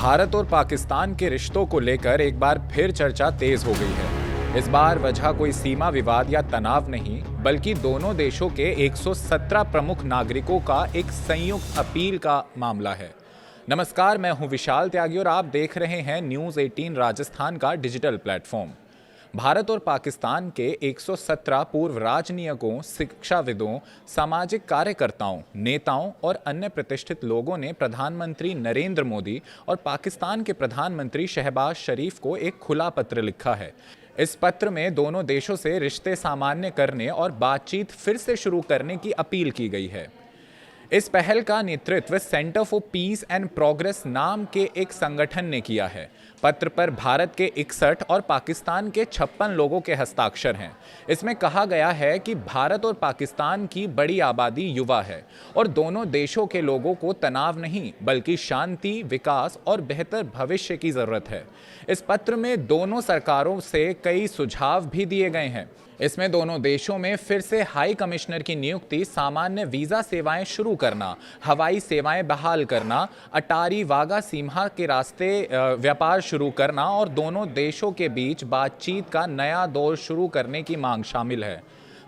भारत और पाकिस्तान के रिश्तों को लेकर एक बार फिर चर्चा तेज हो गई है। इस बार वजह कोई सीमा विवाद या तनाव नहीं, बल्कि दोनों देशों के 117 प्रमुख नागरिकों का एक संयुक्त अपील का मामला है। नमस्कार, मैं हूं विशाल त्यागी और आप देख रहे हैं न्यूज़ 18 राजस्थान का डिजिटल प्लेटफॉर्म। भारत और पाकिस्तान के 117 पूर्व राजनयिकों, शिक्षाविदों, सामाजिक कार्यकर्ताओं, नेताओं और अन्य प्रतिष्ठित लोगों ने प्रधानमंत्री नरेंद्र मोदी और पाकिस्तान के प्रधानमंत्री शहबाज शरीफ को एक खुला पत्र लिखा है। इस पत्र में दोनों देशों से रिश्ते सामान्य करने और बातचीत फिर से शुरू करने की अपील की गई है। इस पहल का नेतृत्व centre for piece and progress नाम के एक संगठन ने किया है। पत्र पर भारत के 61 और पाकिस्तान के 56 लोगों के हस्ताक्षर हैं। इसमें कहा गया है कि भारत और पाकिस्तान की बड़ी आबादी युवा है और दोनों देशों के लोगों को तनाव नहीं बल्कि शांति, विकास और बेहतर भविष्य की जरूरत है। इस पत्र में दोनों सरकारों से कई सुझाव भी दिए गए हैं। इसमें दोनों देशों में फिर से हाई कमिश्नर की नियुक्ति, सामान्य वीज़ा सेवाएं शुरू करना, हवाई सेवाएं बहाल करना, अटारी वाघा सीमा के रास्ते व्यापार शुरू करना और दोनों देशों के बीच बातचीत का नया दौर शुरू करने की मांग शामिल है।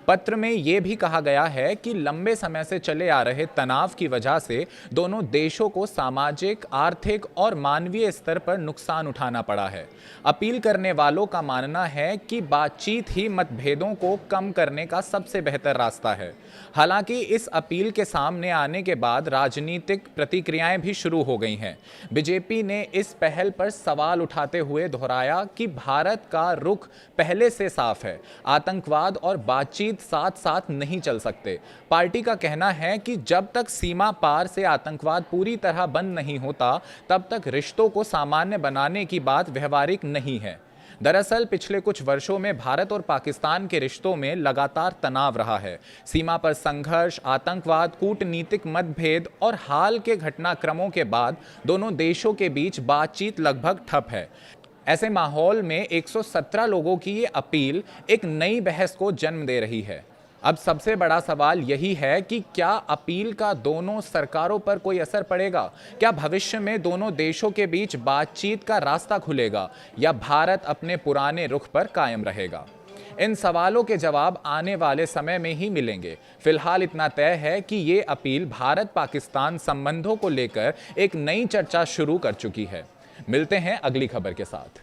पत्र में यह भी कहा गया है कि लंबे समय से चले आ रहे तनाव की वजह से दोनों देशों को सामाजिक, आर्थिक और मानवीय स्तर पर नुकसान उठाना पड़ा है। अपील करने वालों का मानना है कि बातचीत ही मतभेदों को कम करने का सबसे बेहतर रास्ता है। हालांकि इस अपील के सामने आने के बाद राजनीतिक प्रतिक्रियाएं भी शुरू हो गई हैं। बीजेपी ने इस पहल पर सवाल उठाते हुए दोहराया कि भारत का रुख पहले से साफ है, आतंकवाद और बातचीत साथ साथ नहीं चल सकते। पार्टी का कहना है कि जब तक सीमा पार से आतंकवाद पूरी तरह बंद नहीं होता, तब तक रिश्तों को सामान्य बनाने की बात व्यवहारिक नहीं है। दरअसल पिछले कुछ वर्षों में भारत और पाकिस्तान के रिश्तों में लगातार तनाव रहा है। सीमा पर संघर्ष, आतंकवाद, कूटनीतिक मतभेद और हाल के घटनाक्रमों के बाद दोनों देशों के बीच बातचीत लगभग ठप है। ऐसे माहौल में 117 लोगों की ये अपील एक नई बहस को जन्म दे रही है। अब सबसे बड़ा सवाल यही है कि क्या अपील का दोनों सरकारों पर कोई असर पड़ेगा? क्या भविष्य में दोनों देशों के बीच बातचीत का रास्ता खुलेगा या भारत अपने पुराने रुख पर कायम रहेगा? इन सवालों के जवाब आने वाले समय में ही मिलेंगे। फिलहाल इतना तय है कि ये अपील भारत पाकिस्तान संबंधों को लेकर एक नई चर्चा शुरू कर चुकी है। मिलते हैं अगली खबर के साथ।